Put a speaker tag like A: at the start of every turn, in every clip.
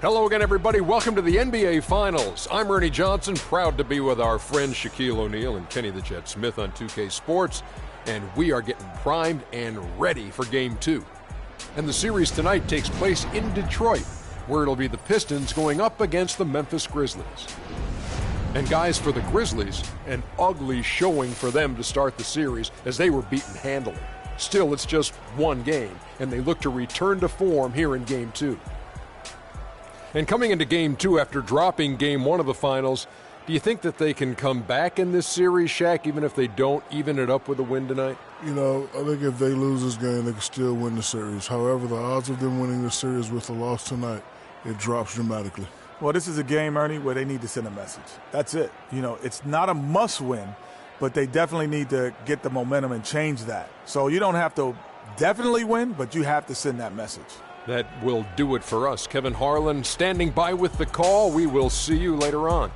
A: Hello again, everybody. Welcome to the NBA Finals. I'm Ernie Johnson, proud to be with our friends Shaquille O'Neal and Kenny the Jet Smith on 2K Sports, and we are getting primed and ready for Game 2. And the series tonight takes place in Detroit, where it'll be the Pistons going up against the Memphis Grizzlies. And guys, for the Grizzlies, an ugly showing for them to start the series as they were beaten handily. Still, it's just one game, and they look to return to form here in Game 2. And coming into Game 2 after dropping Game 1 of the Finals, do you think that they can come back in this series, Shaq, even if they don't even it up with a win tonight?
B: You know, I think if they lose this game, they can still win the series. However, the odds of them winning the series with a loss tonight, it drops dramatically.
C: Well, this is a game, Ernie, where they need to send a message. That's it. You know, it's not a must-win, but they definitely need to get the momentum and change that. So you don't have to definitely win, but you have to send that message.
A: That will do it for us. Kevin Harlan standing by with the call. We will see you later on.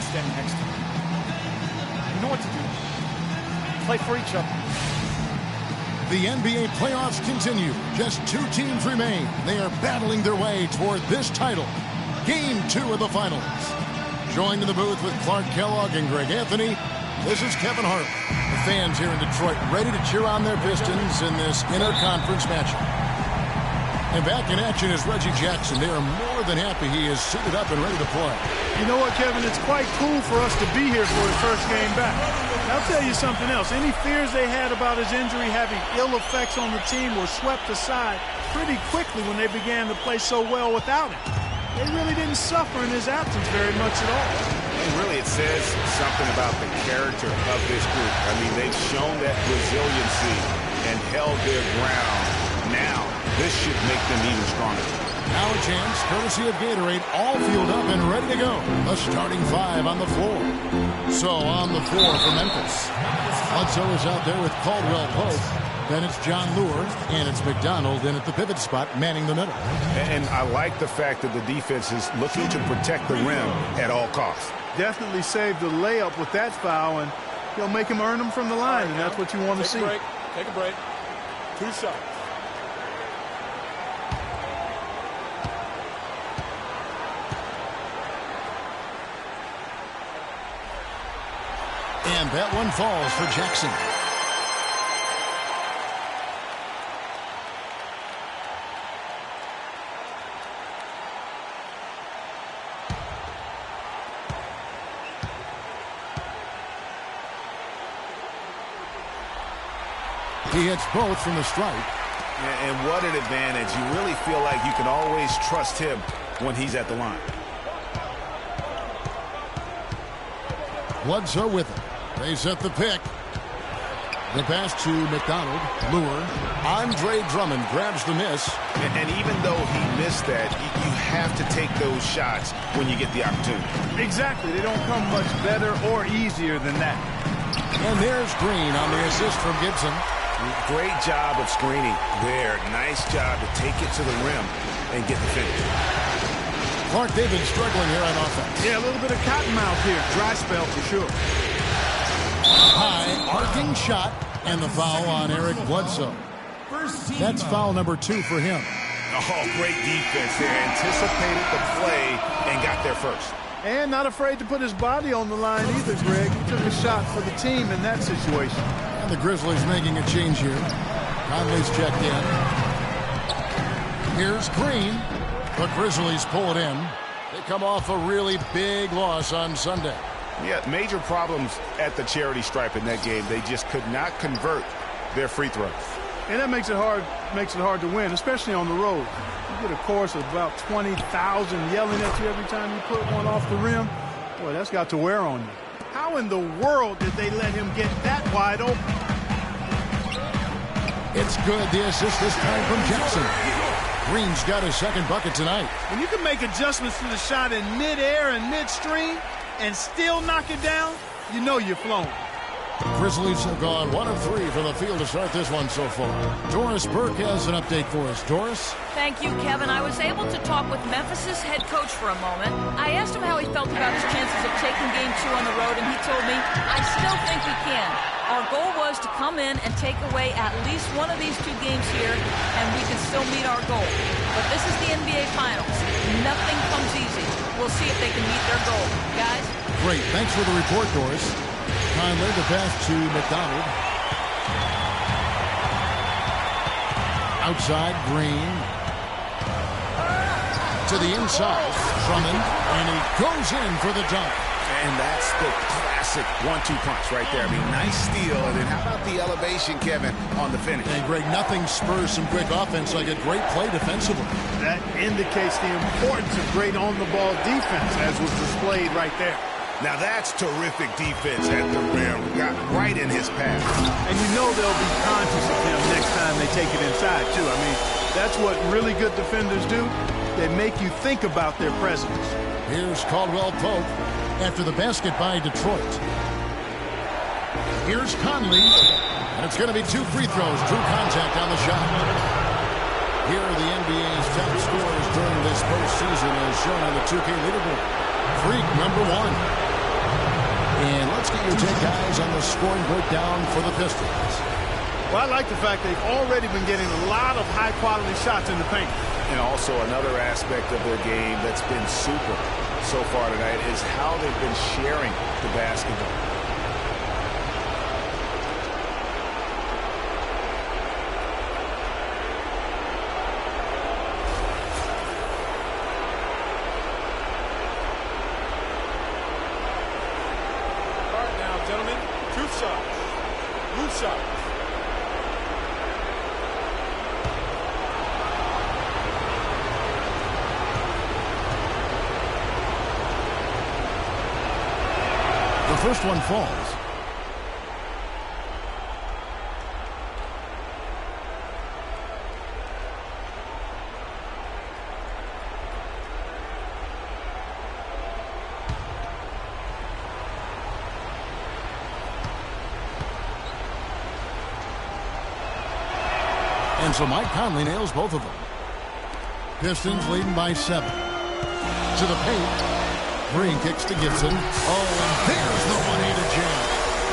D: Standing next to him. You know what to do. Play for each other.
E: The NBA playoffs continue. Just 2 teams remain. They are battling their way toward this title. Game 2 of the Finals. Joined in the booth with Clark Kellogg and Greg Anthony, this is Kevin Harlan. The fans here in Detroit ready to cheer on their Pistons in this interconference matchup. And back in action is Reggie Jackson. They are more than happy he is suited up and ready to play.
F: You know what, Kevin? It's quite cool for us to be here for his first game back. I'll tell you something else. Any fears they had about his injury having ill effects on the team were swept aside pretty quickly when they began to play so well without him. They really didn't suffer in his absence very much at all.
G: And really, it says something about the character of this group. I mean, they've shown that resiliency and held their ground. Now, this should make them even stronger.
E: Now a chance, courtesy of Gatorade, all fueled up and ready to go. The starting 5 on the floor. So on the floor for Memphis. Bledsoe is out there with Caldwell Pope. Then it's John Lure, and it's McDonald in at the pivot spot, manning the middle.
G: And I like the fact that the defense is looking to protect the rim at all costs.
F: Definitely saved the layup with that foul, and he'll make him earn them from the line, and that's what you want to see.
D: Take a break. 2 shots.
E: And that one falls for Jackson. He hits both from the stripe.
G: And what an advantage. You really feel like you can always trust him when he's at the line.
E: Bledsoe with it. They set the pick. The pass to McDonald. Lure. Andre Drummond grabs the miss.
G: And even though he missed that, you have to take those shots when you get the opportunity.
F: Exactly. They don't come much better or easier than that.
E: And there's Green on the assist from Gibson.
G: Great job of screening there. Nice job to take it to the rim and get the finish.
E: Clark, they've been struggling here on offense.
F: Yeah, a little bit of cottonmouth here. Dry spell for sure.
E: High arcing shot and the foul on Eric Bledsoe. That's foul number 2 for him.
G: Oh, great defense there. Anticipated the play and got there first.
F: And not afraid to put his body on the line either, Greg. He took a shot for the team in that situation.
E: And the Grizzlies making a change here. Conley's checked in. Here's Green. The Grizzlies pull it in. They come off a really big loss on Sunday.
G: Yeah, major problems at the charity stripe in that game. They just could not convert their free throws.
F: And that makes it hard to win, especially on the road. You get a chorus of about 20,000 yelling at you every time you put one off the rim. Boy, that's got to wear on you. How in the world did they let him get that wide open?
E: It's good. The assist this time from Jackson. Green's got his second bucket tonight.
F: When you can make adjustments to the shot in midair and midstream and still knock it down, you know you're flowing.
E: Grizzlies have gone 1 of 3 from the field to start this one so far. Doris Burke has an update for us. Doris?
H: Thank you, Kevin. I was able to talk with Memphis' head coach for a moment. I asked him how he felt about his chances of taking Game 2 on the road, and he told me, I still think we can. Our goal was to come in and take away at least one of these 2 games here, and we can still meet our goal. But this is the NBA Finals. Nothing comes easy. We'll see if they can meet their goal. Guys?
E: Great. Thanks for the report, Doris. Conley, the pass to McDonald. Outside, Green. To the inside, Drummond. And he goes in for the dunk.
G: And that's the classic 1-2 punch right there. I mean, nice steal. And then how about the elevation, Kevin, on the finish?
E: And, Greg, nothing spurs some quick offense like a great play defensively.
F: That indicates the importance of great on-the-ball defense, as was displayed right there.
G: Now that's terrific defense at the rim. Got right in his path.
F: And you know they'll be conscious of him next time they take it inside, too. I mean, that's what really good defenders do. They make you think about their presence.
E: Here's Caldwell Pope after the basket by Detroit. Here's Conley. And it's going to be 2 free throws. Drew contact on the shot. Here are the NBA's top scorers during this postseason as shown on the 2K leaderboard. Freak, number 1. And let's get your take, guys, on the scoring breakdown for the Pistons.
F: Well, I like the fact they've already been getting a lot of high-quality shots in the paint.
G: And also another aspect of their game that's been super so far tonight is how they've been sharing the basketball.
E: First one falls. And so Mike Conley nails both of them. Pistons leading by 7. To the paint. Green kicks to Gibson. Oh, and there's the 1-handed jam.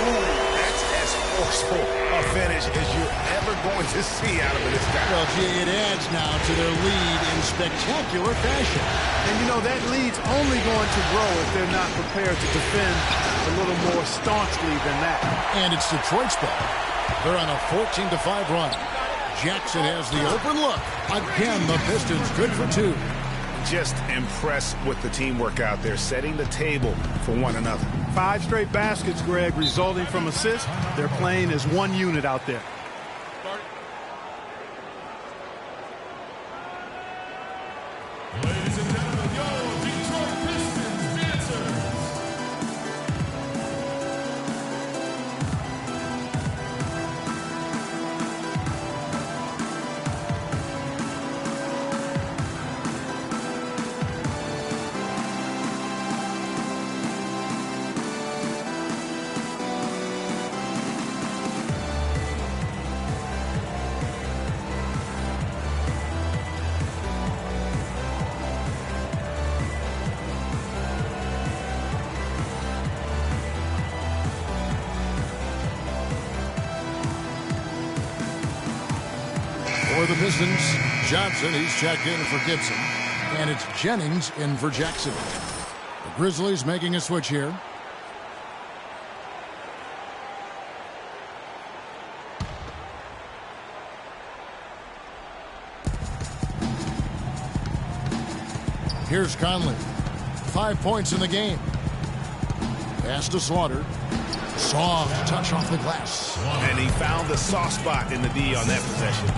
G: Ooh, that's as forceful a finish as you're ever going to see out of this guy.
E: Well, gee, it adds now to their lead in spectacular fashion.
F: And, you know, that lead's only going to grow if they're not prepared to defend a little more staunchly than that.
E: And it's Detroit's ball. They're on a 14-5 run. Jackson has the open look. Again, the Pistons good for 2.
G: Just impressed with the teamwork out there, setting the table for one another.
F: 5 straight baskets, Greg, resulting from assists. They're playing as one unit out there.
I: Ladies and gentlemen, your Detroit Pistons dancers.
E: For the Pistons, Johnson, he's checked in for Gibson. And it's Jennings in for Jackson. The Grizzlies making a switch here. Here's Conley. 5 points in the game. Pass to Slaughter. Soft touch off the glass.
G: And he found the soft spot in the D on that possession.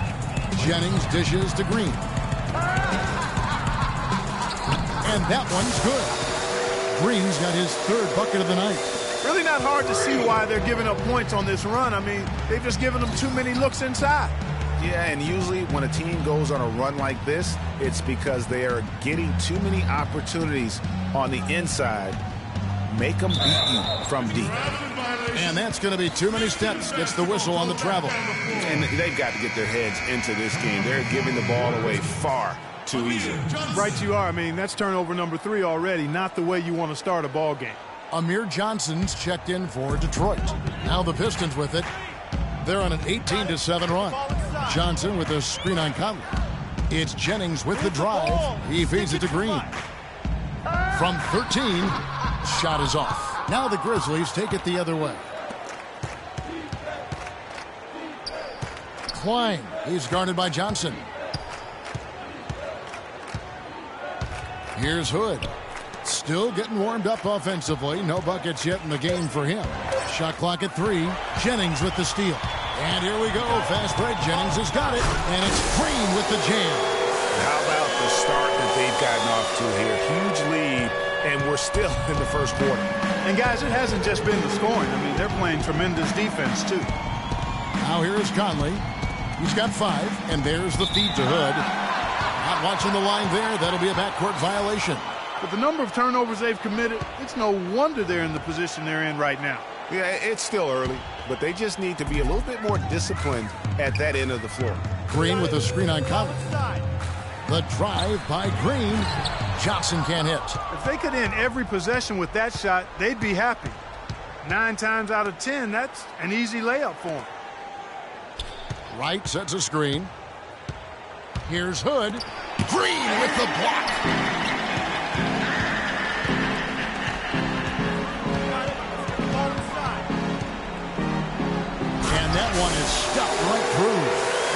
E: Jennings dishes to Green. And that one's good. Green's got his 3rd bucket of the night.
F: Really not hard to see why they're giving up points on this run. I mean, they've just given them too many looks inside.
G: Yeah, and usually when a team goes on a run like this, it's because they are getting too many opportunities on the inside. Make them beat you from deep.
E: And that's going to be too many steps. Gets the whistle on the travel.
G: And they've got to get their heads into this game. They're giving the ball away far too easy.
F: Right you are. I mean, that's turnover number 3 already. Not the way you want to start a ball game.
E: Amir Johnson's checked in for Detroit. Now the Pistons with it. They're on an 18-7 run. Johnson with a screen on Conley. It's Jennings with the drive. He feeds it to Green. From 13, shot is off. Now the Grizzlies take it the other way. Klein, he's guarded by Johnson. Here's Hood. Still getting warmed up offensively. No buckets yet in the game for him. Shot clock at 3. Jennings with the steal. And here we go. Fast break. Jennings has got it. And it's Green with the jam.
G: How about the start that they've gotten off to here? Huge lead, and we're still in the first quarter.
F: And, guys, it hasn't just been the scoring. I mean, they're playing tremendous defense, too.
E: Now here is Conley. He's got 5, and there's the feed to Hood. Not watching the line there. That'll be a backcourt violation.
F: But the number of turnovers they've committed, it's no wonder they're in the position they're in right now.
G: Yeah, it's still early, but they just need to be a little bit more disciplined at that end of the floor.
E: Green with a screen on Conley. The drive by Green. Johnson can't hit.
F: If they could end every possession with that shot, they'd be happy. 9 times out of 10, that's an easy layup for them.
E: Wright sets a screen. Here's Hood. Green with the block. And that one is stuffed right through.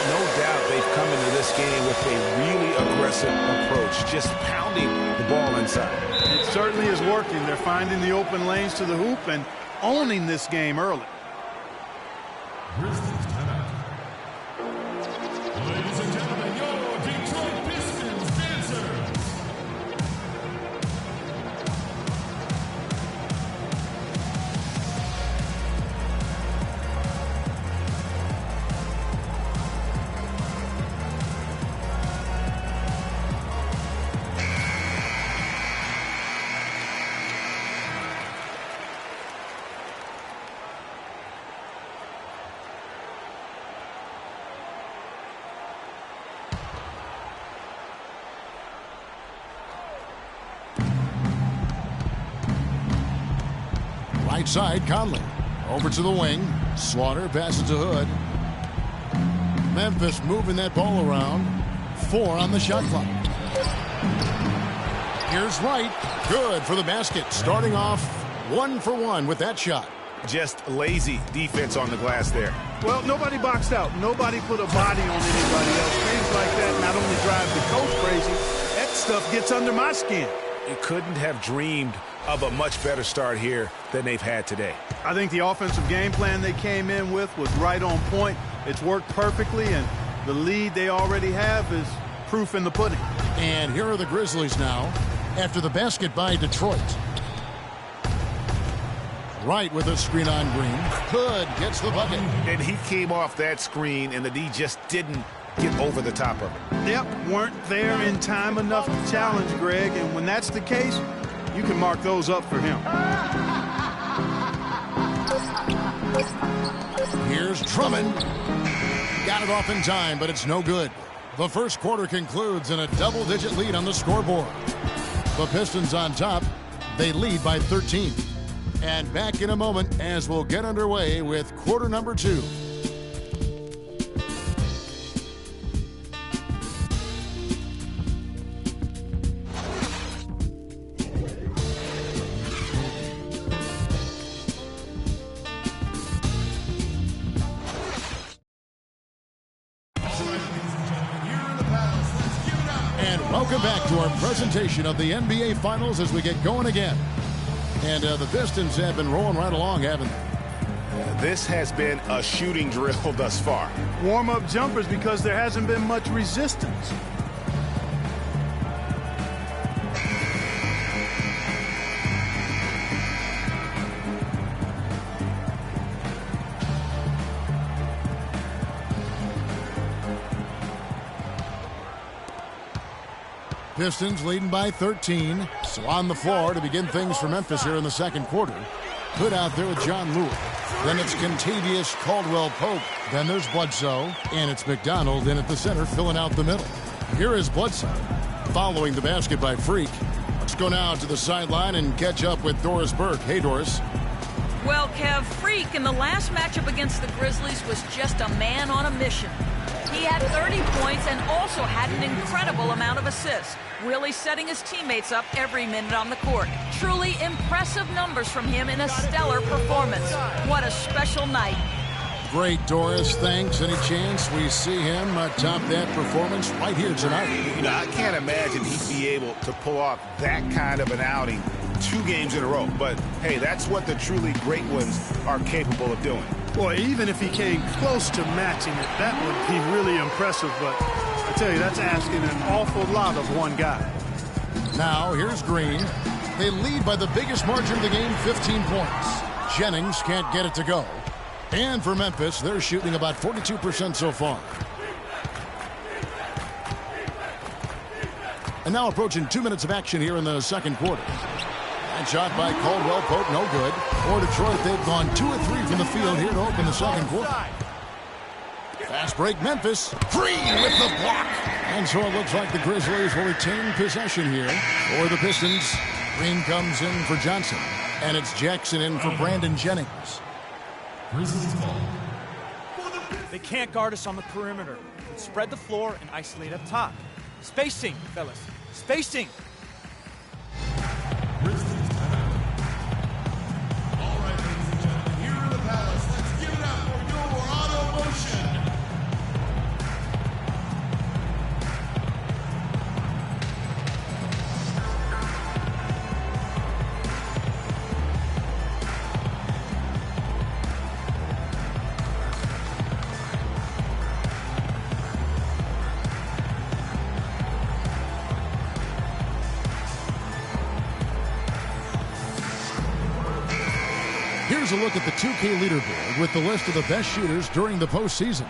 G: No doubt they've come into this game with a really aggressive approach, just pounding the ball inside.
F: It certainly is working. They're finding the open lanes to the hoop and owning this game early.
I: Grizzlies timeout. Ladies and gentlemen, your Detroit Pistons dancers.
E: Right side, Conley. Over to the wing. Slaughter passes to Hood. Memphis moving that ball around. 4 on the shot clock. Here's Wright. Good for the basket. Starting off 1 for 1 with that shot.
G: Just lazy defense on the glass there.
F: Well, nobody boxed out. Nobody put a body on anybody else. Things like that not only drive the coach crazy, that stuff gets under my skin.
G: You couldn't have dreamed of a much better start here than they've had today.
F: I think the offensive game plan they came in with was right on point. It's worked perfectly, and the lead they already have is proof in the pudding.
E: And here are the Grizzlies now after the basket by Detroit. Wright with a screen on Green. Hood gets the bucket.
G: And he came off that screen, and the D just didn't get over the top of it.
F: Yep, weren't there in time enough to challenge Greg, and when that's the case, you can mark those up for him.
E: Here's Drummond. Got it off in time, but it's no good. The first quarter concludes in a double-digit lead on the scoreboard. The Pistons on top. They lead by 13. And back in a moment as we'll get underway with quarter number 2. Welcome back to our presentation of the NBA Finals as we get going again. And the Pistons have been rolling right along, haven't they?
G: This has been a shooting drill thus far.
F: Warm-up jumpers because there hasn't been much resistance.
E: Pistons leading by 13. So on the floor to begin things for Memphis here in the second quarter. Hood out there with John Lewis. Then it's Kentavious Caldwell-Pope. Then there's Bledsoe. And it's McDonald in at the center filling out the middle. Here is Bledsoe following the basket by Freak. Let's go now to the sideline and catch up with Doris Burke. Hey, Doris.
H: Well, Kev, Freak in the last matchup against the Grizzlies was just a man on a mission. He had 30 points and also had an incredible amount of assists, really setting his teammates up every minute on the court. Truly impressive numbers from him in a stellar performance. What a special night.
E: Great, Doris. Thanks. Any chance we see him top that performance right here tonight?
G: You know, I can't imagine he'd be able to pull off that kind of an outing 2 games in a row. But, hey, that's what the truly great ones are capable of doing.
F: Boy, even if he came close to matching it, that would be really impressive. But I tell you, that's asking an awful lot of one guy.
E: Now, here's Green. They lead by the biggest margin of the game, 15 points. Jennings can't get it to go. And for Memphis, they're shooting about 42% so far. And now approaching 2 minutes of action here in the second quarter. That shot by Caldwell-Pope, no good. For Detroit, they've gone 2 of 3 from the field here to open the second quarter. Fast break, Memphis. Green with the block. And so it looks like the Grizzlies will retain possession here for the Pistons. Green comes in for Johnson. And it's Jackson in for Brandon Jennings.
D: They can't guard us on the perimeter. Spread the floor and isolate up top. Spacing, fellas. Spacing.
I: All right, ladies and gentlemen, here in the Palace, let's give it up for your auto motion.
E: Here's a look at the 2K leaderboard with the list of the best shooters during the postseason.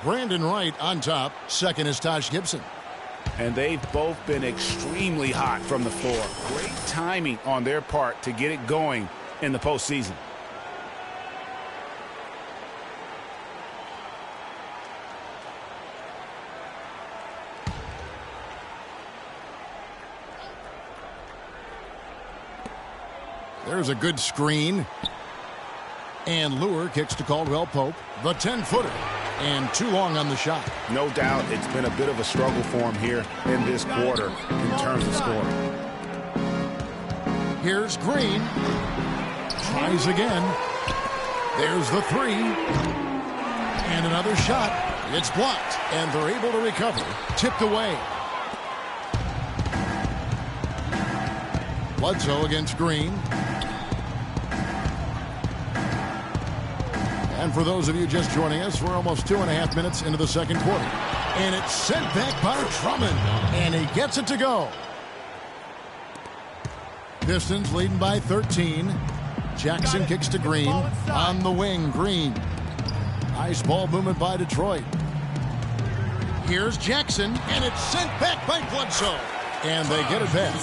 E: Brandon Wright on top. Second is Taj Gibson.
G: And they've both been extremely hot from the floor. Great timing on their part to get it going in the postseason.
E: There's a good screen. And Lure kicks to Caldwell-Pope. The 10-footer. And too long on the shot.
G: No doubt it's been a bit of a struggle for him here in this quarter in terms of scoring.
E: Here's Green. Tries again. There's the 3. And another shot. It's blocked. And they're able to recover. Tipped away. Bledsoe against Green. And for those of you just joining us, we're almost 2.5 minutes into the second quarter. And it's sent back by Drummond. And he gets it to go. Pistons leading by 13. Jackson kicks to Green. On the wing, Green. Nice ball movement by Detroit. Here's Jackson. And it's sent back by Bledsoe. And they get it back.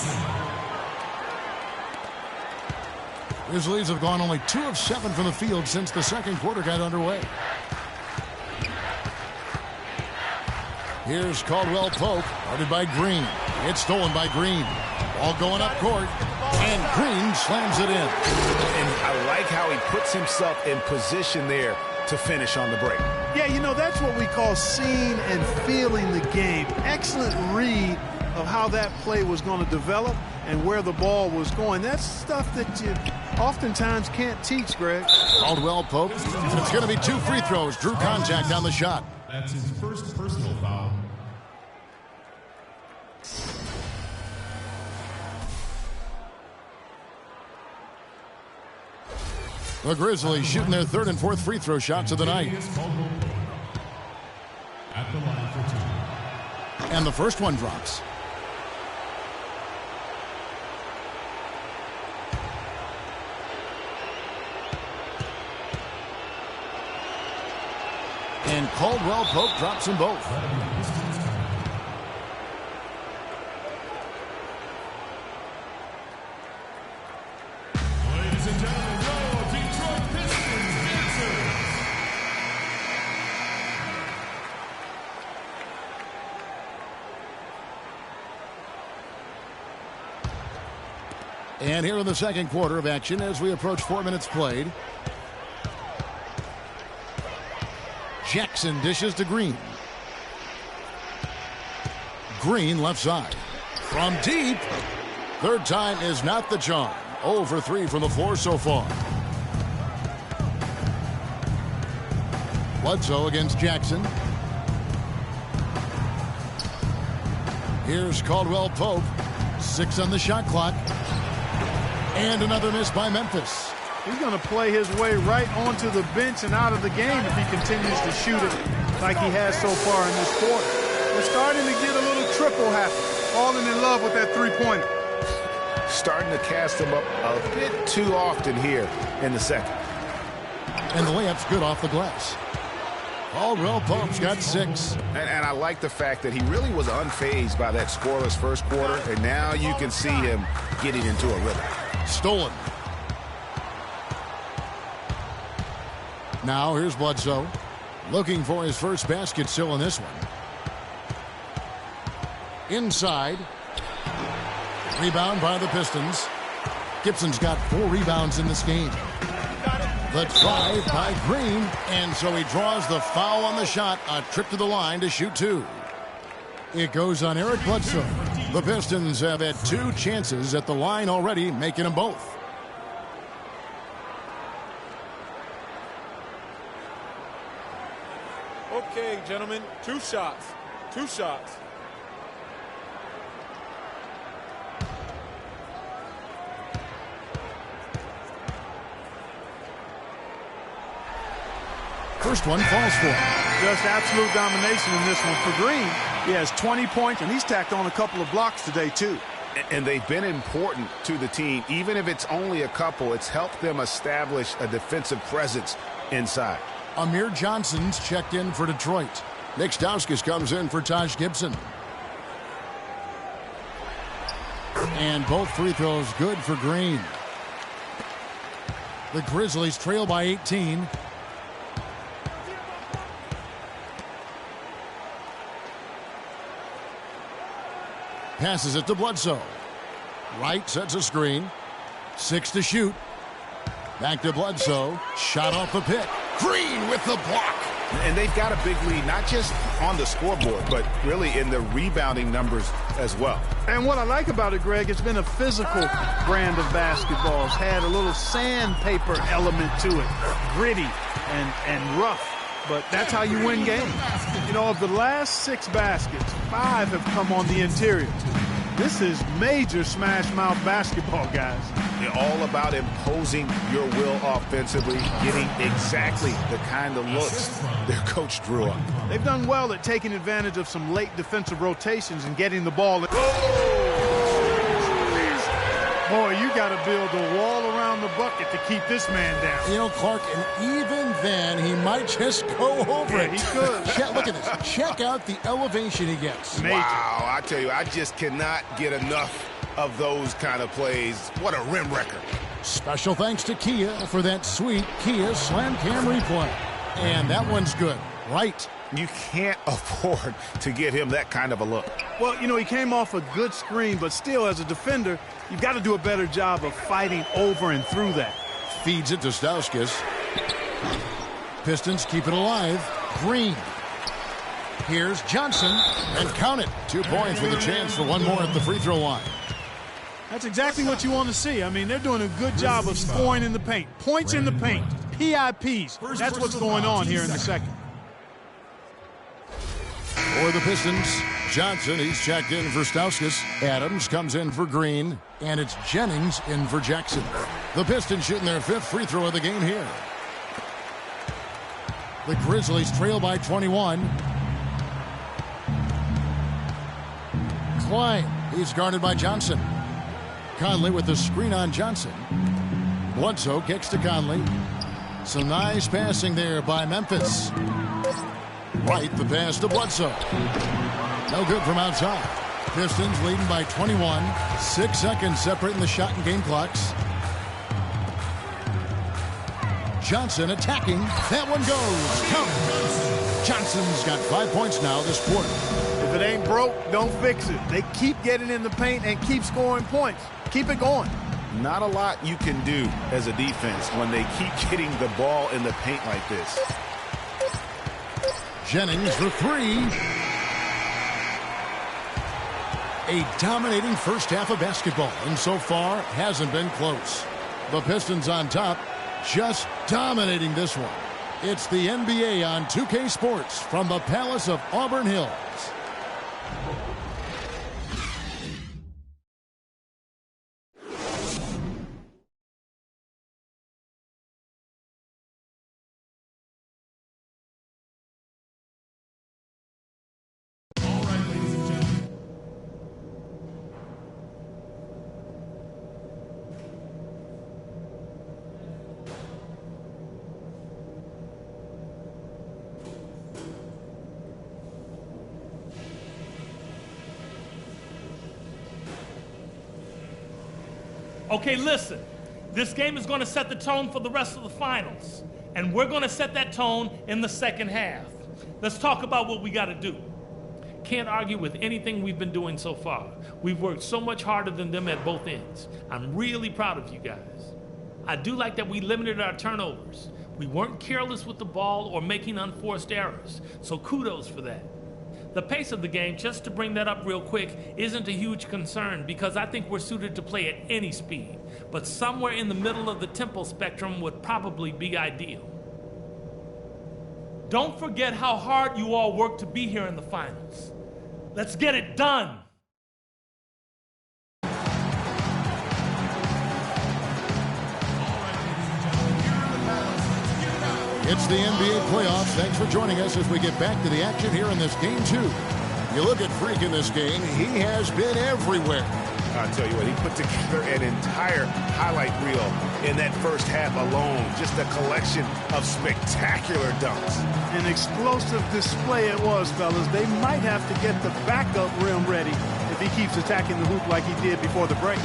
E: Grizzlies have gone only 2 of 7 from the field since the second quarter got underway. Here's Caldwell-Pope, guarded by Green. It's stolen by Green. Ball going up court, and Green slams it in.
G: And I like how he puts himself in position there to finish on the break.
F: Yeah, you know, that's what we call seeing and feeling the game. Excellent read of how that play was going to develop and where the ball was going. That's stuff that you oftentimes can't teach, Greg.
E: Caldwell-Pope. It's going to be 2 free throws. Drew contact on the shot.
I: That's his first personal foul.
E: The Grizzlies shooting their 3rd and 4th free throw shots of the night.
I: At the line for 2.
E: And the first one drops. And Caldwell-Pope drops them both.
I: and gentlemen, your Detroit Pistons dancers.
E: And here in the second quarter of action as we approach 4 minutes played. Jackson dishes to Green. Green left side. From deep. Third time is not the charm. 0 for 3 from the floor so far. Bledsoe against Jackson. Here's Caldwell Pope. 6 on the shot clock. And another miss by Memphis.
F: He's going to play his way right onto the bench and out of the game if he continues to shoot it like he has so far in this quarter. They're starting to get a little triple happy, falling in love with that three-pointer.
G: Starting to cast him up a bit too often here in the second.
E: And the layup's good off the glass. Caldwell Pope's got 6.
G: And I like the fact that he really was unfazed by that scoreless first quarter, and now you can see him getting into a rhythm.
E: Stolen. Now here's Bledsoe. Looking for his first basket still in this one. Inside. Rebound by the Pistons. Gibson's got 4 rebounds in this game. The drive by Green. And so he draws the foul on the shot. A trip to the line to shoot 2. It goes on Eric Bledsoe. The Pistons have had 2 chances at the line already, making them both.
J: Okay, gentlemen, 2 shots. 2 shots.
E: First one falls for him.
F: Just absolute domination in this one for Green. He has 20 points, and he's tacked on a couple of blocks today, too.
G: And they've been important to the team. Even if it's only a couple, it's helped them establish a defensive presence inside.
E: Amir Johnson's checked in for Detroit. Nick Stauskas comes in for Taj Gibson. And both free throws good for Green. The Grizzlies trail by 18. Passes it to Bledsoe. Wright sets a screen. 6 to shoot. Back to Bledsoe. Shot off the pick. Green with the block.
G: And they've got a big lead, not just on the scoreboard, but really in the rebounding numbers as well.
F: And what I like about it, Greg, it's been a physical brand of basketball. It's had a little sandpaper element to it. Gritty and rough. But that's how you win games. You know, of the last 6 baskets, 5 have come on the interior. This is major smash mouth basketball, guys.
G: They're all about imposing your will offensively, getting exactly the kind of looks their coach drew up.
F: They've done well at taking advantage of some late defensive rotations and getting the ball. Boy, you got to build a wall around the bucket to keep this man down.
E: You know, Clark, and even then, he might just go over it.
F: He could.
E: Look at this. Check out the elevation he gets.
F: Major.
G: Wow, I tell you, I just cannot get enough of those kind of plays. What a rim wrecker.
E: Special thanks to Kia for that sweet Kia Slam Cam replay. And that one's good. Right.
G: You can't afford to get him that kind of a look.
F: Well, you know, he came off a good screen, but still, as a defender, you've got to do a better job of fighting over and through that.
E: Feeds it to Stauskas. Pistons keep it alive. Green. Here's Johnson. And count it. 2 points with a chance for one more at the free throw line.
F: That's exactly what you want to see. I mean, they're doing a good job of scoring in the paint. Points in the paint. PIPs. That's what's going on here in the second.
E: For the Pistons, Johnson, he's checked in for Stauskas. Adams comes in for Green. And it's Jennings in for Jackson. The Pistons shooting their 5th free throw of the game here. The Grizzlies trail by 21. Klein, he's guarded by Johnson. Conley with the screen on Johnson. Bledsoe kicks to Conley. Some nice passing there by Memphis. Right, the pass to Bledsoe. No good from outside. Pistons leading by 21. 6 seconds separating the shot and game clocks. Johnson attacking. That one goes. Count. Johnson's got 5 points now this quarter.
F: If it ain't broke, don't fix it. They keep getting in the paint and keep scoring points. Keep it going.
G: Not a lot you can do as a defense when they keep getting the ball in the paint like this.
E: Jennings for three. A dominating first half of basketball, and so far hasn't been close. The Pistons on top, just dominating this one. It's the NBA on 2K Sports from the Palace of Auburn Hills.
K: Okay, listen. This game is going to set the tone for the rest of the finals. And we're going to set that tone in the second half. Let's talk about what we got to do. Can't argue with anything we've been doing so far. We've worked so much harder than them at both ends. I'm really proud of you guys. I do like that we limited our turnovers. We weren't careless with the ball or making unforced errors. So kudos for that. The pace of the game, just to bring that up real quick, isn't a huge concern because I think we're suited to play at any speed. But somewhere in the middle of the tempo spectrum would probably be ideal. Don't forget how hard you all worked to be here in the finals. Let's get it done!
E: It's the NBA playoffs. Thanks for joining us as we get back to the action here in this game 2. You look at Freak in this game, he has been everywhere.
G: I'll tell you what, he put together an entire highlight reel in that first half alone. Just a collection of spectacular dunks.
F: An explosive display it was, fellas. They might have to get the backup rim ready if he keeps attacking the hoop like he did before the break.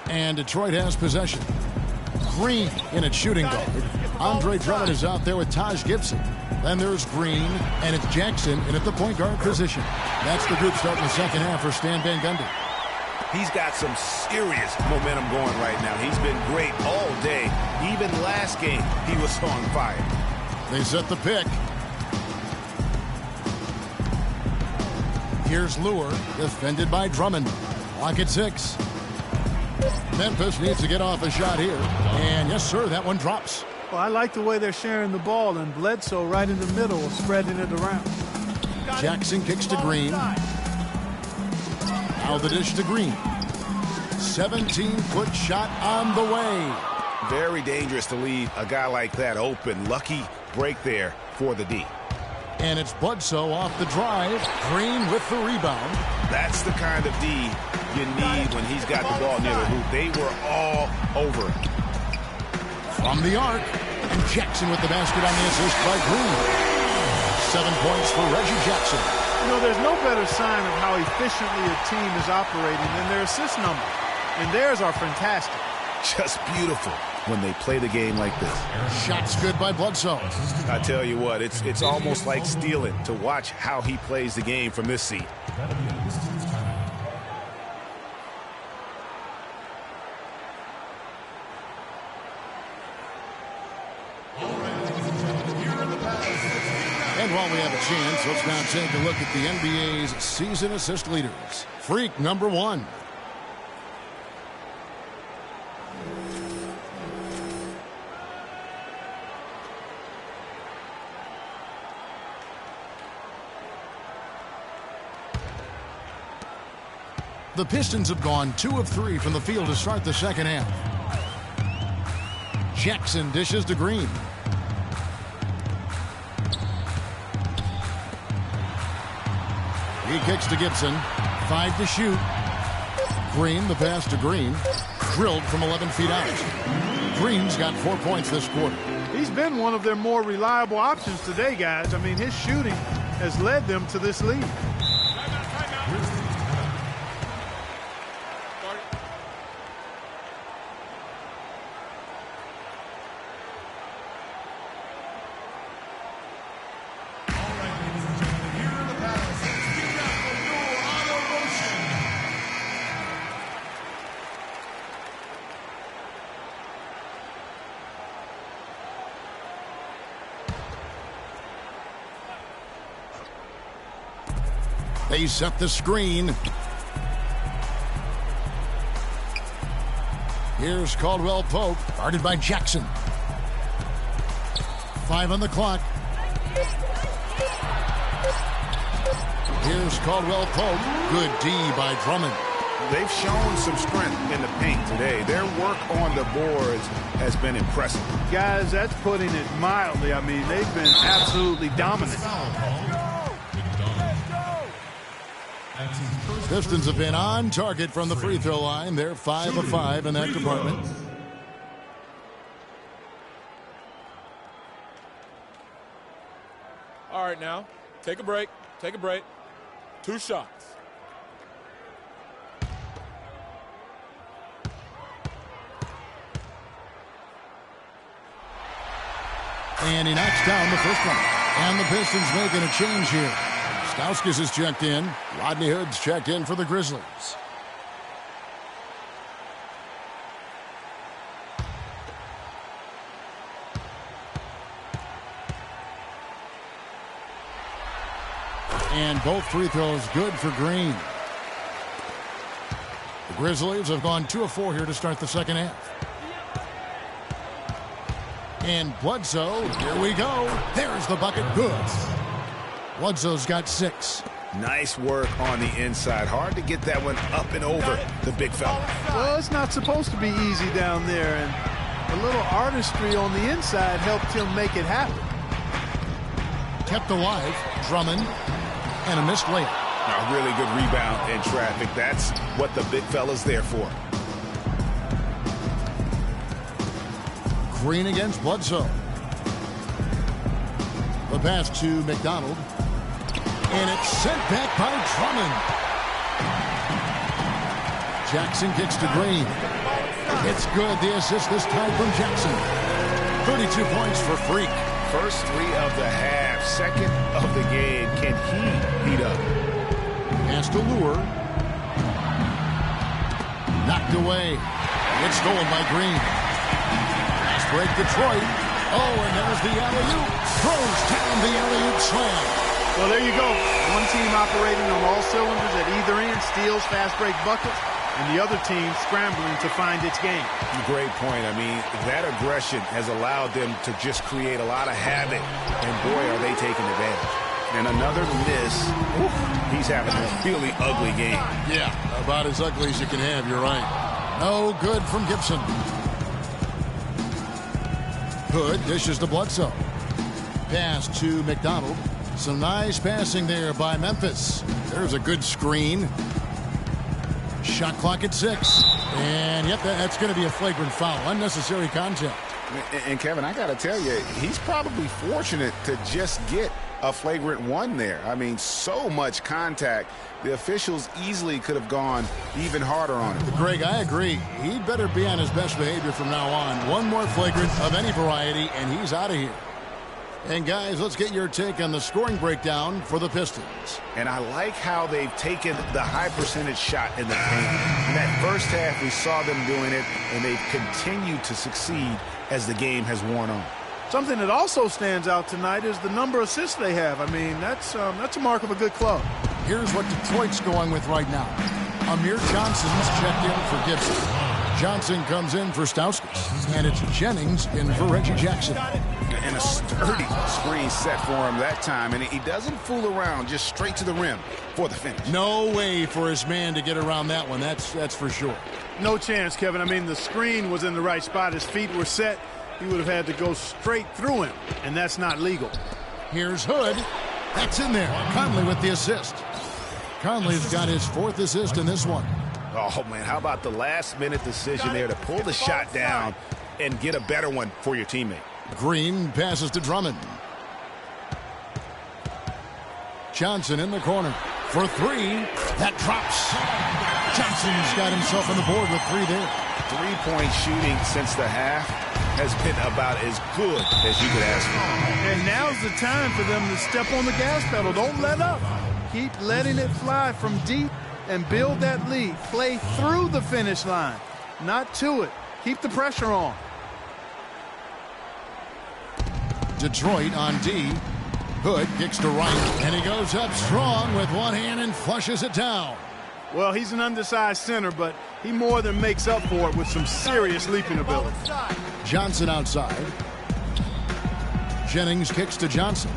E: And Detroit has possession. Green in at shooting guard. Andre Drummond is out there with Taj Gibson. Then there's Green, and it's Jackson in at the point guard position. That's the group starting the second half for Stan Van Gundy.
G: He's got some serious momentum going right now. He's been great all day. Even last game, he was on fire.
E: They set the pick. Here's Lure, defended by Drummond. Lock at 6. Memphis needs to get off a shot here. And yes, sir, that one drops.
F: Well, I like the way they're sharing the ball, and Bledsoe right in the middle, spreading it around.
E: Jackson kicks to Green. Now the dish to Green. 17-foot shot on the way.
G: Very dangerous to leave a guy like that open. Lucky break there for the D.
E: And it's Bledsoe off the drive. Green with the rebound.
G: That's the kind of D you need when he's got the ball near the hoop. They were all over it.
E: From the arc, and Jackson with the basket on the assist by Green. 7 points for Reggie Jackson.
F: You know, there's no better sign of how efficiently a team is operating than their assist number. And theirs are fantastic.
G: Just beautiful when they play the game like this.
E: Shots good by Bledsoe.
G: I tell you what, it's almost like stealing to watch how he plays the game from this seat.
E: And while we have a chance, let's now take a look at the NBA's season assist leaders. Freak number 1. The Pistons have gone 2 of 3 from the field to start the second half. Jackson dishes to Green. He kicks to Gibson. 5 to shoot. Green, the pass to Green. Drilled from 11 feet out. Green's got 4 points this quarter.
F: He's been one of their more reliable options today, guys. I mean, his shooting has led them to this lead.
E: They set the screen. Here's Caldwell Pope, guarded by Jackson. 5 on the clock. Here's Caldwell Pope. Good D by Drummond.
G: They've shown some strength in the paint today. Their work on the boards has been impressive.
F: Guys, that's putting it mildly. I mean, they've been absolutely dominant.
E: Pistons have been on target from the free throw line. They're 5 of 5 in that department.
J: All right, now, take a break. Take a break. 2 shots.
E: And he knocks down the first one. And the Pistons making a change here. Stauskas is checked in. Rodney Hood's checked in for the Grizzlies. And both free throws good for Green. The Grizzlies have gone 2 of 4 here to start the second half. And Bledsoe, here we go. There's the bucket, good. Bledsoe's got 6.
G: Nice work on the inside. Hard to get that one up and over the big fella.
F: Well, it's not supposed to be easy down there, and a little artistry on the inside helped him make it happen.
E: Kept alive, Drummond, and a missed layup.
G: A really good rebound in traffic. That's what the big fella's there for.
E: Green against Bledsoe. The pass to McDonald. And it's sent back by Drummond. Jackson kicks to Green. It's good. The assist this time from Jackson. 32 points for Freak.
G: First 3 of the half. Second of the game. Can he beat up?
E: Pass to Lure. Knocked away. It's stolen by Green. Fast break Detroit. Oh, and there's the alley-oop. Throws down the alley-oop slam.
F: Well, there you go. One team operating on all cylinders at either end, steals, fast break buckets, and the other team scrambling to find its game.
G: Great point. I mean, that aggression has allowed them to just create a lot of havoc, and boy, are they taking advantage. And another miss. Oof, he's having a really ugly game.
E: Yeah, about as ugly as you can have, you're right. No good from Gibson. Hood dishes to Bledsoe. Pass to McDonald. Some nice passing there by Memphis. There's a good screen. Shot clock at 6. And, yep, that's going to be a flagrant foul. Unnecessary contact.
G: And Kevin, I got to tell you, he's probably fortunate to just get a flagrant 1 there. I mean, so much contact. The officials easily could have gone even harder on him.
E: Greg, I agree. He'd better be on his best behavior from now on. One more flagrant of any variety, and he's out of here. And, guys, let's get your take on the scoring breakdown for the Pistons.
G: And I like how they've taken the high percentage shot in the paint. In that first half, we saw them doing it, and they've continued to succeed as the game has worn on.
F: Something that also stands out tonight is the number of assists they have. I mean, that's a mark of a good club.
E: Here's what Detroit's going with right now. Amir Johnson's checked in for Gibson. Johnson comes in for Stauskas. And it's Jennings in for Reggie Jackson.
G: And a sturdy screen set for him that time. And he doesn't fool around, just straight to the rim for the finish.
E: No way for his man to get around that one. That's for sure.
F: No chance, Kevin. I mean, the screen was in the right spot. His feet were set. He would have had to go straight through him, and that's not legal.
E: Here's Hood. That's in there. Conley with the assist. Conley's got his 4th assist in this one.
G: Oh, man, how about the last-minute decision there to pull the shot down and get a better one for your teammate?
E: Green passes to Drummond. Johnson in the corner for 3. That drops. Johnson's got himself on the board with 3 there.
G: 3-point shooting since the half has been about as good as you could ask for.
F: And now's the time for them to step on the gas pedal. Don't let up. Keep letting it fly from deep and build that lead. Play through the finish line, not to it. Keep the pressure on.
E: Detroit on D. Hood kicks to right, and he goes up strong with one hand and flushes it down.
F: Well, he's an undersized center, but he more than makes up for it with some serious leaping ability.
E: Johnson outside. Jennings kicks to Johnson.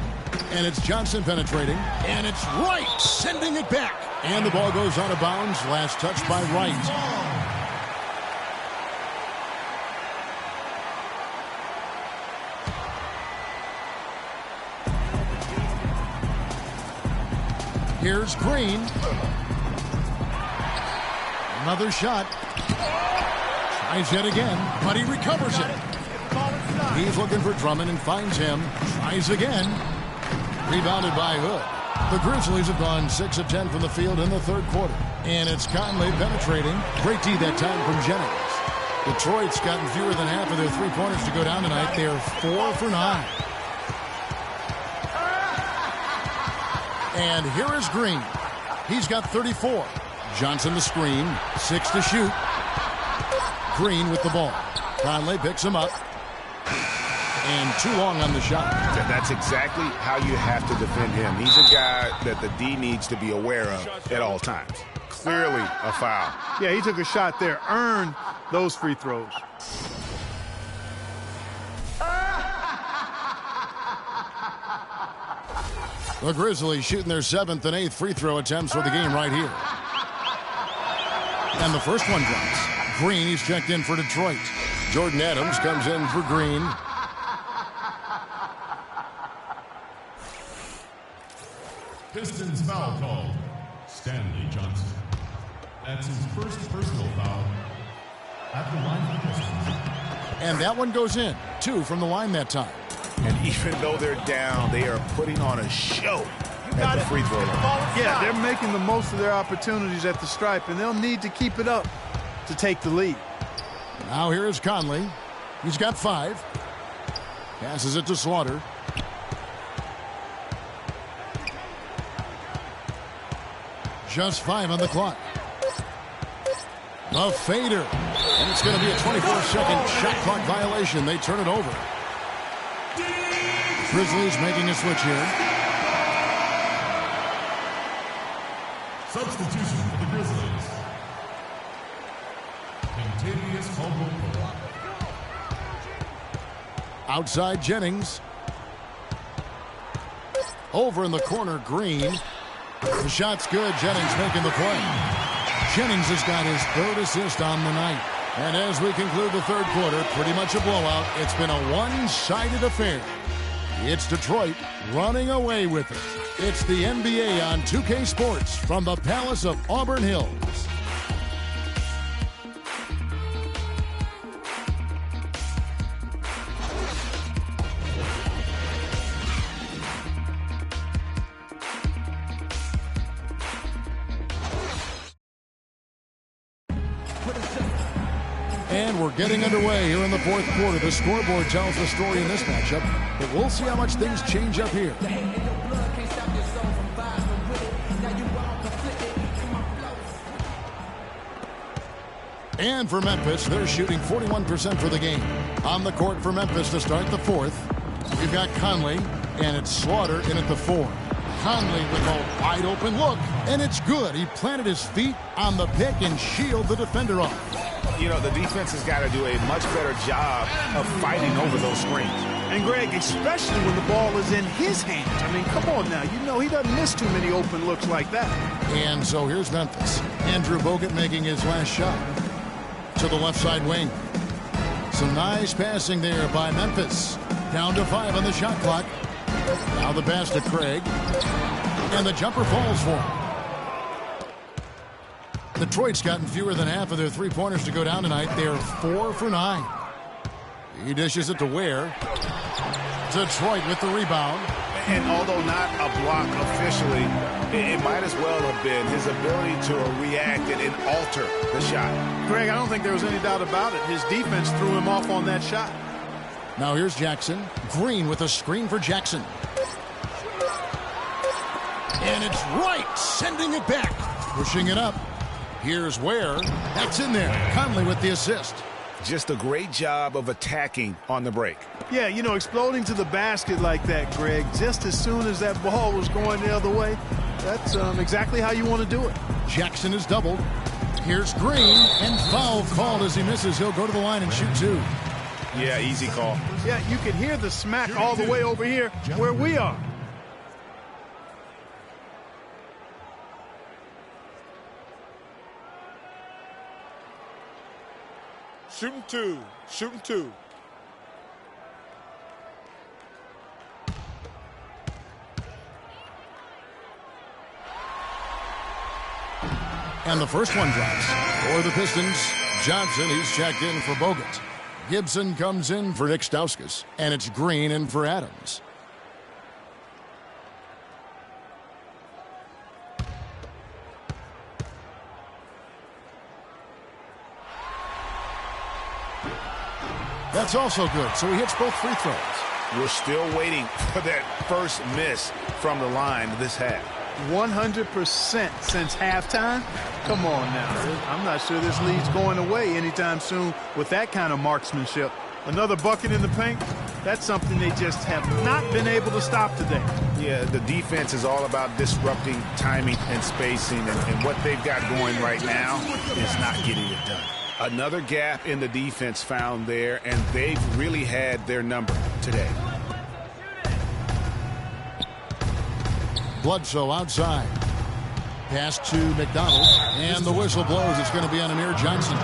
E: And it's Johnson penetrating. And it's Wright sending it back. And the ball goes out of bounds. Last touch by Wright. Here's Green. Another shot. Tries yet again, but he recovers it. He's looking for Drummond and finds him. Tries again. Rebounded by Hood. The Grizzlies have gone 6 of 10 from the field in the 3rd quarter. And it's Conley penetrating. Great D that time from Jennings. Detroit's gotten fewer than half of their 3-pointers to go down tonight. They're 4 for 9. And here is Green. He's got 34. Johnson the screen. 6 to shoot. Green with the ball. Conley picks him up. And too long on the shot.
G: That's exactly how you have to defend him. He's a guy that the D needs to be aware of at all times. Clearly a foul.
F: Yeah, he took a shot there. Earned those free throws.
E: The Grizzlies shooting their 7th and 8th free throw attempts for the game right here. And the first one drops. Green, he's checked in for Detroit. Jordan Adams comes in for Green.
L: Pistons foul called. Stanley Johnson. That's his first personal foul at the line for the Pistons.
E: And that one goes in. 2 from the line that time.
G: And even though they're down, they are putting on a show at the free throw line.
F: Yeah, they're making the most of their opportunities at the stripe, and they'll need to keep it up to take the lead.
E: Now here is Conley. He's got 5. Passes it to Slaughter. Just 5 on the clock. The fader. And it's going to be a 24-second shot clock violation. They turn it over. Grizzlies making a switch here.
L: Substitution for the Grizzlies. Contagious Caldwell.
E: Outside Jennings. Over in the corner, Green. The shot's good. Jennings making the play. Jennings has got his 3rd assist on the night. And as we conclude the 3rd quarter, pretty much a blowout. It's been a one-sided affair. It's Detroit running away with it. It's the NBA on 2K Sports from the Palace of Auburn Hills. And we're getting underway here in the 4th quarter. The scoreboard tells the story in this matchup, but we'll see how much things change up here. And for Memphis, they're shooting 41% for the game. On the court for Memphis to start the 4th, we've got Conley, and it's Slaughter in at the 4. Conley with a wide open look, and it's good. He planted his feet on the pick and shielded the defender off.
G: You know, the defense has got to do a much better job of fighting over those screens.
F: And, Greg, especially when the ball is in his hands. I mean, come on now. You know he doesn't miss too many open looks like that.
E: And so here's Memphis. Andrew Bogut making his last shot to the left side wing. Some nice passing there by Memphis. Down to 5 on the shot clock. Now the pass to Craig. And the jumper falls for him. Detroit's gotten fewer than half of their three-pointers to go down tonight. They're 4 for 9. He dishes it to Ware. Detroit with the rebound.
G: And although not a block officially, it might as well have been his ability to react and alter the shot.
F: Greg, I don't think there was any doubt about it. His defense threw him off on that shot.
E: Now here's Jackson. Green with a screen for Jackson. And it's right, sending it back. Pushing it up. Here's Ware. That's in there. Conley with the assist.
G: Just a great job of attacking on the break.
F: Yeah, you know, exploding to the basket like that, Greg, just as soon as that ball was going the other way, that's exactly how you want to do it.
E: Jackson is doubled. Here's Green, and foul called as he misses. He'll go to the line and shoot 2.
G: Yeah, easy call.
F: Yeah, you can hear the smack all the way over here where we are.
J: Shooting 2. Shooting 2.
E: And the first one drops. For the Pistons, Johnson, he's checked in for Bogut. Gibson comes in for Nick Stauskas. And it's Green in for Adams. That's also good, so he hits both free throws.
G: We're still waiting for that first miss from the line this half.
F: 100% since halftime? Come on now. I'm not sure this lead's going away anytime soon with that kind of marksmanship. Another bucket in the paint? That's something they just have not been able to stop today.
G: Yeah, the defense is all about disrupting timing and spacing, and what they've got going right now is not getting it done. Another gap in the defense found there, and they've really had their number today.
E: Bledsoe outside. Pass to McDonald, and the whistle blows. It's going to be on Amir Johnson.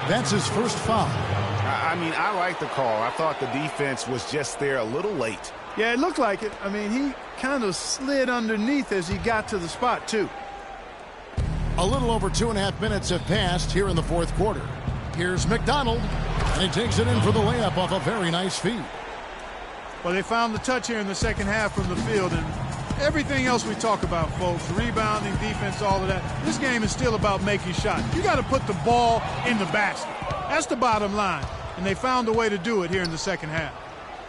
E: That's his first foul.
G: I mean, I like the call. I thought the defense was just there a little late.
F: Yeah, it looked like it. I mean, he kind of slid underneath as he got to the spot, too.
E: A little over 2.5 minutes have passed here in the fourth quarter. Here's McDonald, and he takes it in for the layup off a very nice feed.
F: Well, they found the touch here in the second half from the field, and everything else we talk about, folks, rebounding, defense, all of that, this game is still about making shots. You got to put the ball in the basket. That's the bottom line, and they found a way to do it here in the second half.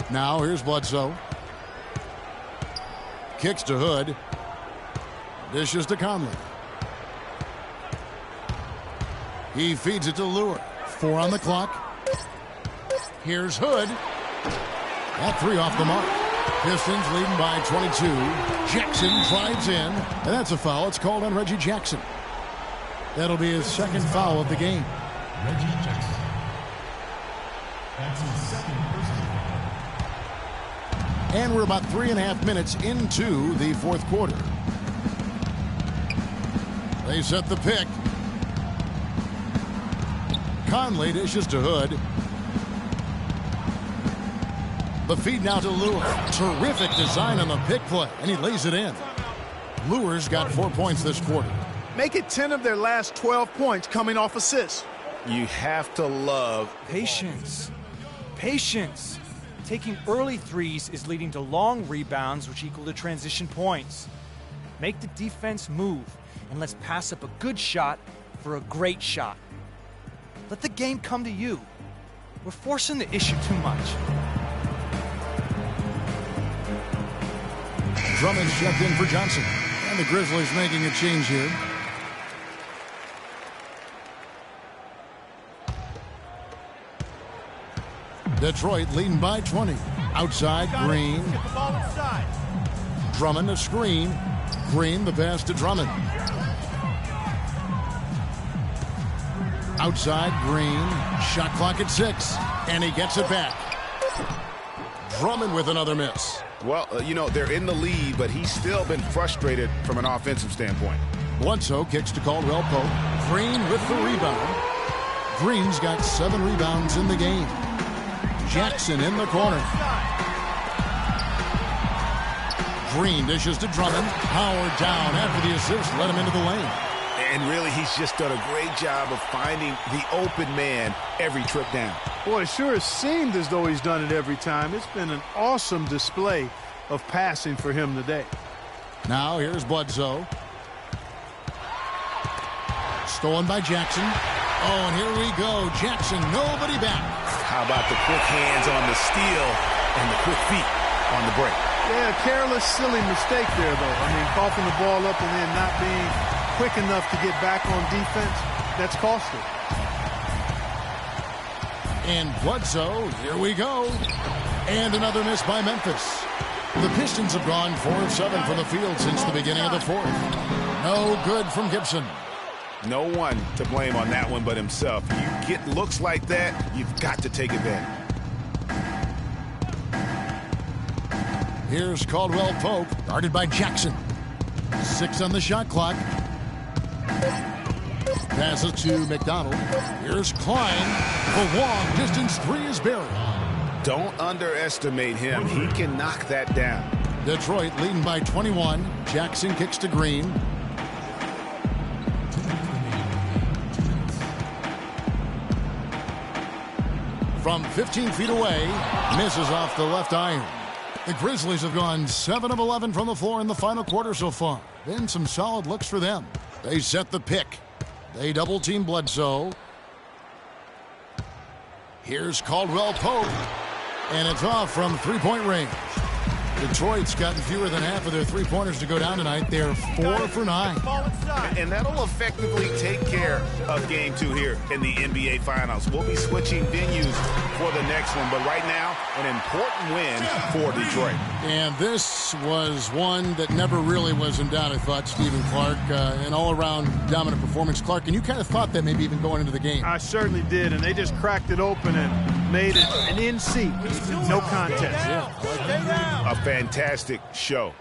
E: Now here's Bledsoe. Kicks to Hood. Dishes to Conley. He feeds it to Lure. 4 on the clock. Here's Hood. That 3 off the mark. Pistons leading by 22. Jackson drives in, and that's a foul. It's called on Reggie Jackson. That'll be his second foul of the game.
L: Reggie Jackson. That's his second personal foul.
E: And we're about 3.5 minutes into the fourth quarter. They set the pick. Conley dishes to Hood. The feed now to Lure. Terrific design on the pick play, and he lays it in. Lure's got 4 points this quarter.
F: Make it 10 of their last 12 points coming off assists.
G: You have to love
D: patience. Patience. Taking early threes is leading to long rebounds, which equal to transition points. Make the defense move, and let's pass up a good shot for a great shot. Let the game come to you. We're forcing the issue too much.
E: Drummond's checked in for Johnson. And the Grizzlies making a change here. Detroit leading by 20. Outside, Green.
F: Get the ball inside.
E: Drummond a screen. Green the pass to Drummond. Outside, Green. Shot clock at 6. And he gets it back. Drummond with another miss.
G: Well, they're in the lead, but he's still been frustrated from an offensive standpoint.
E: Bledsoe kicks to Caldwell Pope. Green with the rebound. Green's got 7 rebounds in the game. Jackson in the corner. Green dishes to Drummond. Howard down after the assist. Let him into the lane.
G: And really, he's just done a great job of finding the open man every trip down.
F: Boy, it sure has seemed as though he's done it every time. It's been an awesome display of passing for him today.
E: Now here's Bledsoe. Stolen by Jackson. Oh, and here we go. Jackson, nobody back.
G: How about the quick hands on the steal and the quick feet on the break?
F: Yeah, careless, silly mistake there, though. I mean, coughing the ball up and then not being quick enough to get back on defense, that's costly.
E: And Bledsoe, here we go. And another miss by Memphis. The Pistons have gone 4 of 7 from the field since the beginning of the fourth. No good from Gibson.
G: No one to blame on that one but himself. You get looks like that, you've got to take advantage.
E: Here's Caldwell Pope, guarded by Jackson. 6 on the shot clock. Passes to McDonald. Here's Klein. The long distance 3 is buried.
G: Don't underestimate him. He can knock that down.
E: Detroit leading by 21. Jackson kicks to Green. From 15 feet away, misses off the left iron. The Grizzlies have gone 7 of 11 from the floor in the final quarter so far. Been some solid looks for them. They set the pick. They double-team Bledsoe. Here's Caldwell Pope. And it's off from three-point range. Detroit's gotten fewer than half of their three-pointers to go down tonight. They're 4 for 9.
G: And that'll effectively take care of Game 2 here in the NBA Finals. We'll be switching venues for the next one, but right now, an important win for Detroit.
E: And this was one that never really was in doubt, I thought, Stephen Clark. An all-around dominant performance. Clark, and you kind of thought that maybe even going into the game.
F: I certainly did, and they just cracked it open and made it an in-seat. No contest.
E: Yeah.
G: A fantastic show.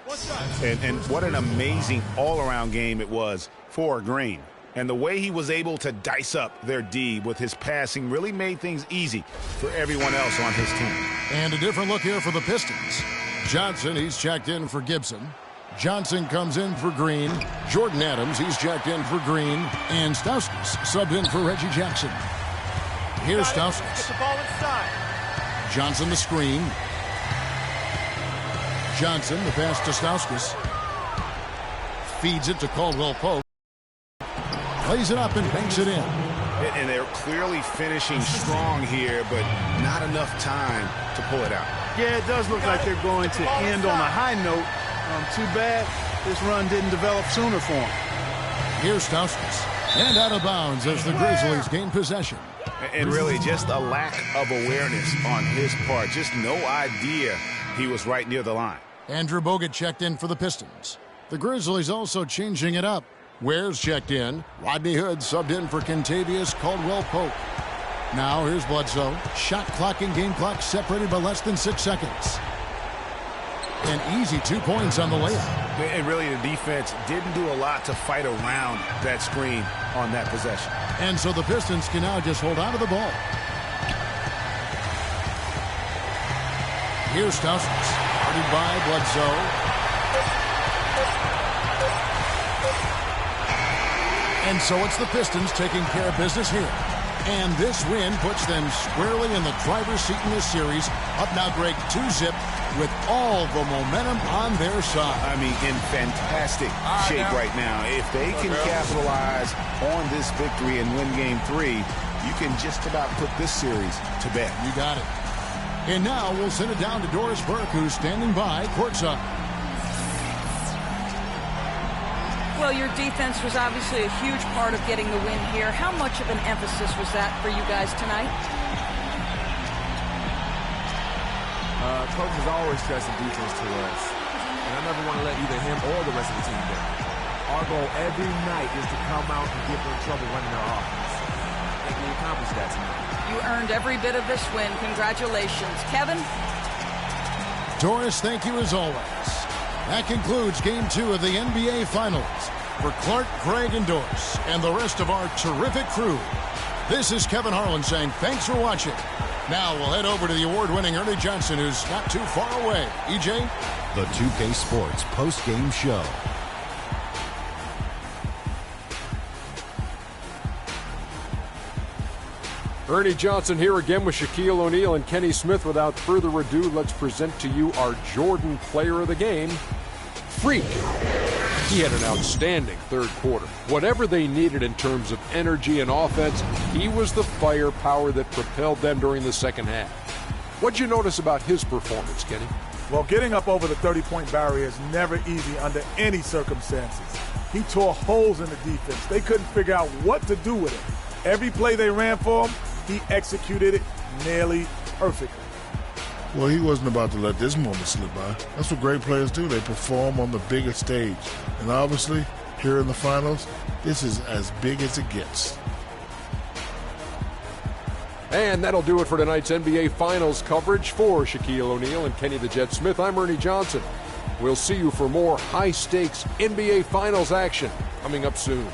G: And what an amazing all-around game it was for Green. And the way he was able to dice up their D with his passing really made things easy for everyone else on his team.
E: And a different look here for the Pistons. Johnson, he's checked in for Gibson. Johnson comes in for Green. Jordan Adams, he's checked in for Green. And Stauskas subbed in for Reggie Jackson. Here's Stauskas.
J: Get the ball inside.
E: Johnson the screen. Johnson, the pass to Stauskas. Feeds it to Caldwell Pope. Plays it up and banks it in.
G: And they're clearly finishing strong here, but not enough time to pull it out.
F: Yeah, it does look like they're going to end on a high note. Too bad this run didn't develop sooner for them.
E: Here's Stauskas. And out of bounds as the Grizzlies gain possession.
G: And really just a lack of awareness on his part. Just no idea he was right near the line.
E: Andrew Bogut checked in for the Pistons. The Grizzlies also changing it up. Ware's checked in. Rodney Hood subbed in for Kentavious Caldwell Pope. Now here's Bledsoe. Shot clock and game clock separated by less than 6 seconds. An easy 2 points on the layup.
G: And really the defense didn't do a lot to fight around that screen on that possession.
E: And so the Pistons can now just hold on to the ball. Here's Stauskas. Guarded by Bledsoe. And so it's the Pistons taking care of business here. And this win puts them squarely in the driver's seat in this series. Up now, Greg, 2-zip with all the momentum on their side.
G: I mean, in fantastic shape right now. If they can capitalize on this victory and win Game 3, you can just about put this series to bed.
E: You got it. And now we'll send it down to Doris Burke, who's standing by courtside.
H: Well, your defense was obviously a huge part of getting the win here. How much of an emphasis was that for you guys tonight?
J: Coach is always stressing defense to us. And I never want to let either him or the rest of the team down. Our goal every night is to come out and get them in trouble running our offense. We accomplished that tonight.
H: You earned every bit of this win. Congratulations. Kevin?
E: Doris, thank you as always. That concludes Game 2 of the NBA Finals. For Clark, Greg, and Doris, and the rest of our terrific crew, this is Kevin Harlan saying thanks for watching. Now we'll head over to the award-winning Ernie Johnson, who's not too far away. EJ?
M: The 2K Sports post-game show.
A: Ernie Johnson here again with Shaquille O'Neal and Kenny Smith. Without further ado, let's present to you our Jordan Player of the Game, Freak. He had an outstanding third quarter. Whatever they needed in terms of energy and offense, he was the firepower that propelled them during the second half. What'd you notice about his performance, Kenny?
C: Well, getting up over the 30-point barrier is never easy under any circumstances. He tore holes in the defense. They couldn't figure out what to do with it. Every play they ran for him, he executed it nearly perfectly.
B: Well, he wasn't about to let this moment slip by. That's what great players do. They perform on the biggest stage. And obviously, here in the finals, this is as big as it gets.
A: And that'll do it for tonight's NBA Finals coverage. For Shaquille O'Neal and Kenny the Jet Smith, I'm Ernie Johnson. We'll see you for more high-stakes NBA Finals action coming up soon.